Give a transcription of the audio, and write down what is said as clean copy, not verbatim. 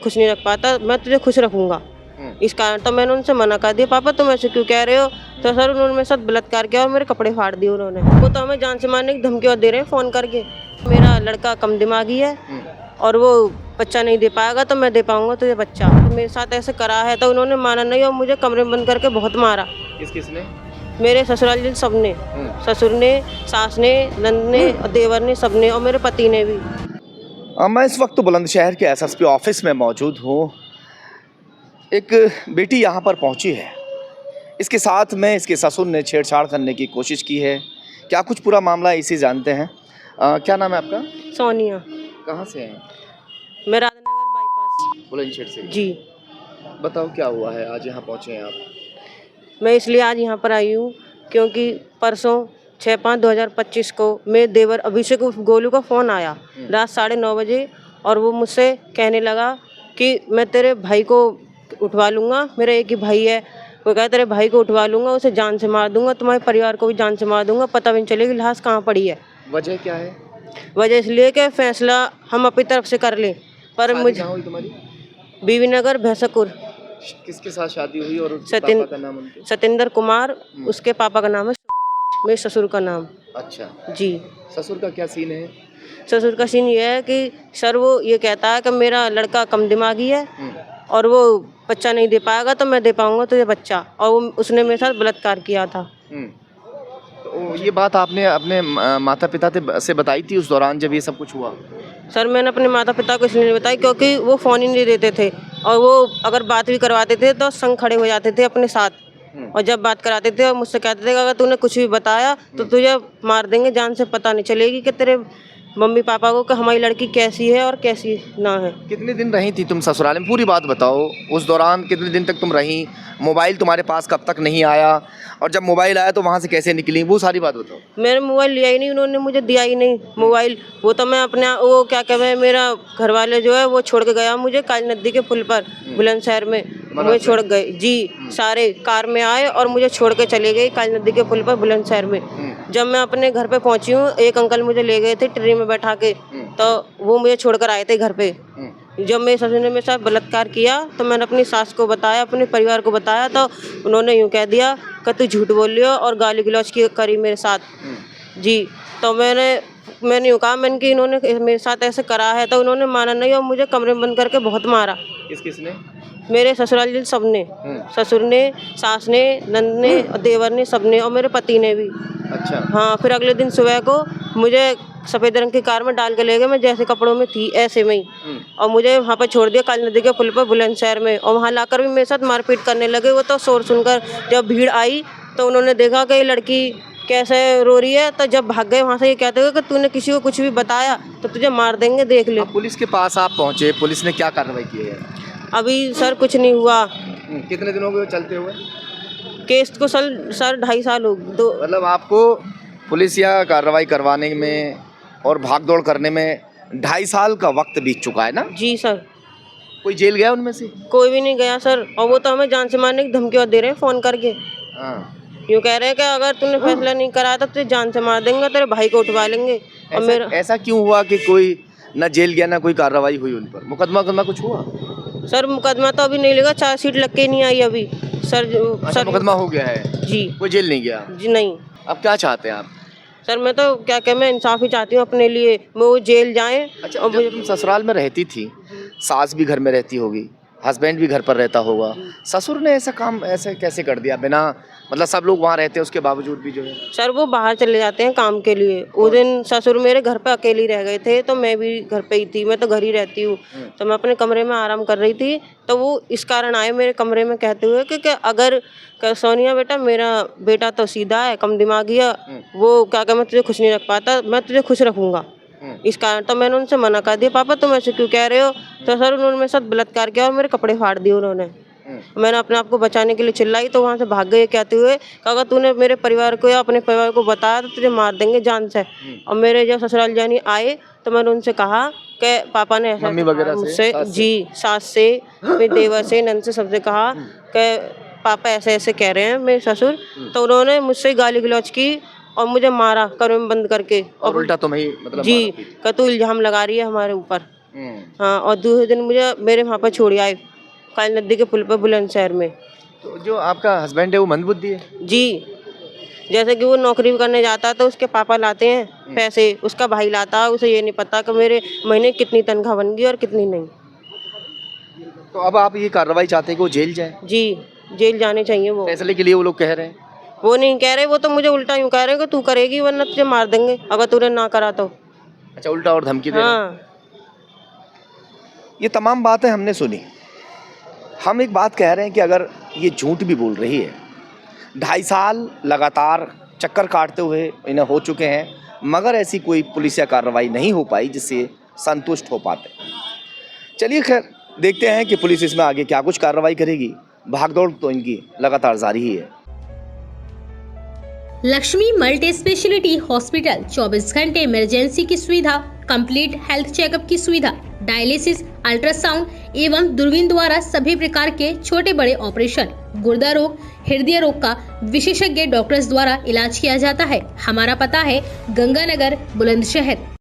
खुश नहीं रख पाता, मैं तुझे खुश रखूंगा। इस कारण तो मैंने उनसे मना कर दिया, पापा तुम ऐसे क्यों कह रहे हो। तो सर उन्होंने मेरे साथ बलात्कार किया और मेरे कपड़े फाड़ दिए उन्होंने। वो तो हमें जान से मारने की धमकी दे रहे हैं फ़ोन करके। मेरा लड़का कम दिमागी है और वो बच्चा नहीं दे पाएगा तो मैं दे पाऊंगा तुझे बच्चा। तो मेरे साथ ऐसे करा है तो उन्होंने माना नहीं और मुझे कमरे में बंद करके बहुत मारा। किसने? मेरे ससुराल जी सबने, ससुर ने, सास ने, नंद ने और देवर ने, सबने, और मेरे पति ने भी। मैं इस वक्त बुलंदशहर के एसएसपी ऑफिस में मौजूद हूँ। एक बेटी यहाँ पर पहुँची है, इसके साथ में इसके ससुर ने छेड़छाड़ करने की कोशिश की है। क्या कुछ पूरा मामला इसे जानते हैं। क्या नाम है आपका? सोनिया। कहाँ से हैं? मैं राजनगर बाईपास बुलंदशहर से। जी। बताओ क्या हुआ है, आज यहाँ पहुँचे हैं आप? मैं इसलिए आज यहाँ पर आई हूँ क्योंकि परसों 6/5/2025 को मेरे देवर अभिषेक गोलू का फ़ोन आया रात 9:30 बजे और वो मुझसे कहने लगा कि मैं तेरे भाई को उठवा लूँगा, मेरा एक ही भाई है। वो कहा तेरे भाई को उठवा लूँगा, उसे जान से मार दूँगा, तुम्हारे परिवार को भी जान से मार दूँगा, पता भी नहीं चलेगी लाश कहाँ पड़ी है। वजह क्या है? वजह इसलिए कि फैसला हम अपनी तरफ से कर लें। पर शादी मुझे कहाँ हुई तुम्हारी? बीवी नगर भैंसकुर। किसके साथ शादी हुई और पापा का नाम उनके? सतेंद्र कुमार, उसके पापा का नाम है, मेरे ससुर का नाम। अच्छा जी। ससुर का क्या सीन है? ससुर का सीन ये है कि सर वो ये कहता है कि मेरा लड़का कम दिमागी है और वो बच्चा नहीं दे पाएगा तो मैं दे पाऊंगा तुझे बच्चा, और वो उसने मेरे साथ बलात्कार किया था। तो ये बात आपने अपने माता पिता से बताई थी उस दौरान जब ये सब कुछ हुआ? सर मैंने अपने माता पिता को इसलिए नहीं बताई क्योंकि वो फ़ोन ही नहीं देते थे और वो अगर बात भी करवाते थे तो संग खड़े हो जाते थे अपने साथ। और जब बात कराते थे और मुझसे कहते थे कि अगर तूने कुछ भी बताया तो तुझे मार देंगे, जान से पता नहीं चलेगी कि तेरे मम्मी पापा को कि हमारी लड़की कैसी है और कैसी ना है। कितने दिन रही थी तुम ससुराल में, पूरी बात बताओ। उस दौरान कितने दिन तक तुम रही? मोबाइल तुम्हारे पास कब तक नहीं आया और जब मोबाइल आया तो वहाँ से कैसे निकली, वो सारी बात बताओ। मैंने मोबाइल लिया ही नहीं, उन्होंने मुझे दिया ही नहीं मोबाइल। वो तो मैं अपने वो क्या कहते हैं, मेरा घर वाले जो है वो छोड़ के गया मुझे काली नदी के पुल पर बुलंदशहर में, मुझे छोड़ गए जी। सारे कार में आए और मुझे छोड़ के चले गए काली नदी के पुल पर बुलंदशहर में। जब मैं अपने घर पे पहुंची हूँ, एक अंकल मुझे ले गए थे ट्रेन में बैठा के, तो वो मुझे छोड़कर आए थे घर पे। जब मेरे ससुर ने मेरे साथ बलात्कार किया तो मैंने अपनी सास को बताया, अपने परिवार को बताया, तो उन्होंने यूँ कह दिया कि तू झूठ बोल रही हो और गाली गलौज की करी मेरे साथ जी। तो मैंने यूँ कहा मैंने कि इन्होंने मेरे साथ ऐसे करा है, तो उन्होंने माना नहीं और मुझे कमरे में बंद करके बहुत मारा। किसने? मेरे ससुराल जी सबने, ससुर ने, सास ने, नंद ने और देवर ने, सबने, और मेरे पति ने भी। अच्छा। हाँ, फिर अगले दिन सुबह को मुझे सफ़ेद रंग की कार में डाल के ले गए, मैं जैसे कपड़ों में थी ऐसे में ही, और मुझे वहाँ पर छोड़ दिया काली नदी के पुल पर बुलंदशहर में। और वहाँ लाकर भी मेरे साथ मारपीट करने लगे। वो तो शोर सुनकर जब भीड़ आई तो उन्होंने देखा कि ये लड़की कैसे रो रही है, तो जब भाग गए वहाँ से। ये कहते हुए कि तूने किसी को कुछ भी बताया तो तुझे मार देंगे, देख ले। पुलिस के पास आप पहुँचे, पुलिस ने क्या कार्रवाई की है? अभी सर कुछ नहीं हुआ। कितने दिन हो गए चलते हुए केस को? सर 2.5 साल हो गए। मतलब आपको पुलिस या कार्रवाई करवाने में और भागदौड़ करने में 2.5 साल का वक्त बीत चुका है ना? जी सर। कोई जेल गया उनमें से? कोई भी नहीं गया सर, और वो तो हमें जान से मारने की धमकी दे रहे हैं फ़ोन करके। यूँ कह रहे हैं कि अगर तूने फैसला नहीं कराया तो तुझे जान से मार देंगे, तेरे भाई को उठवा लेंगे। और मेरा ऐसा क्यों हुआ कि कोई ना जेल गया ना कोई कार्रवाई हुई उन पर? मुकदमा कुछ हुआ? सर मुकदमा तो अभी नहीं लगा, चार्जशीट लग के नहीं आई अभी सर। अच्छा, मुकदमा हो गया है जी। कोई जेल नहीं गया जी नहीं। अब क्या चाहते हैं आप? सर मैं तो क्या कह, मैं इंसाफ ही चाहती हूँ अपने लिए, वो जेल जाएं। अच्छा, जब तुम ससुराल में रहती थी, सास भी घर में रहती होगी, हस्बैंड भी घर पर रहता होगा, ससुर ने ऐसा काम ऐसे कैसे कर दिया बिना, मतलब सब लोग वहाँ रहते हैं उसके बावजूद भी जो है? सर वो बाहर चले जाते हैं काम के लिए। उस दिन ससुर मेरे घर पे अकेले रह गए थे, तो मैं भी घर पे ही थी। मैं तो घर ही रहती हूँ, तो मैं अपने कमरे में आराम कर रही थी, तो वो इस कारण आए मेरे कमरे में कहते हुए कि अगर सोनिया बेटा, मेरा बेटा तो सीधा है, कम दिमागी है, वो क्या मैं तुझे खुश नहीं रख पाता, मैं तुझे खुश रखूँगा। इस कारण तो मैंने उनसे मना कर दिया, पापा तुम ऐसे क्यों कह रहे हो। तो सर उन्होंने मेरे साथ बलात्कार किया और मेरे कपड़े फाड़ दिए उन्होंने। मैंने अपने आप को बचाने के लिए चिल्लाई तो वहाँ से भाग गए कहते हुए कि अगर तूने मेरे परिवार को या अपने परिवार को बताया तो तुझे मार देंगे जान से। और मेरे जब ससुराल जानी आए तो मैंने उनसे कहा कि पापा ने ऐसा मुझसे जी, सास से, मेरे देवर से, नंद से, सबसे कहा कि पापा ऐसे ऐसे कह रहे हैं मेरे ससुर। तो उन्होंने मुझसे गाली गलौज की और मुझे मारा कमरे में बंद करके, और उल्टा तुम्हें मतलब जी कि तू इल्जाम लगा रही है हमारे ऊपर। हाँ, और दूसरे दिन मुझे मेरे वहाँ पर छोड़ आए काली नदी के पुल पर बुलंदशहर में। तो जो आपका हस्बैंड है वो मंदबुद्धि है? जी, जैसे कि वो नौकरी करने जाता है तो उसके पापा लाते हैं पैसे, उसका भाई लाता है, उसे ये नहीं पता कि मेरे महीने कितनी तनख्वाह बन गई और कितनी नहीं। तो अब आप ये कार्रवाई चाहते हैं कि वो जेल जाए? जी, जेल जाने चाहिए वो। फैसले के लिए वो लोग कह रहे हैं। वो नहीं कह रहे, वो तो मुझे उल्टा यूँ कह रहे हैं कि तू करेगी वरना तुझे मार देंगे अगर तूने ना करा तो। अच्छा, उल्टा और धमकी दे रहे हैं। हाँ, ये तमाम बातें हमने सुनी। हम एक बात कह रहे हैं कि अगर ये झूठ भी बोल रही है, 2.5 साल लगातार चक्कर काटते हुए इन्हें हो चुके हैं, मगर ऐसी कोई पुलिसिया कार्रवाई नहीं हो पाई जिससे संतुष्ट हो पाते। चलिए खैर, देखते हैं कि पुलिस इसमें आगे क्या कुछ कार्रवाई करेगी। भागदौड़ तो इनकी लगातार जारी ही है। लक्ष्मी मल्टी स्पेशलिटी हॉस्पिटल 24 घंटे इमरजेंसी की सुविधा, कंप्लीट हेल्थ चेकअप की सुविधा, डायलिसिस, अल्ट्रासाउंड एवं दूरबीन द्वारा सभी प्रकार के छोटे बड़े ऑपरेशन, गुर्दा रोग, हृदय रोग का विशेषज्ञ डॉक्टर्स द्वारा इलाज किया जाता है। हमारा पता है गंगानगर, बुलंदशहर।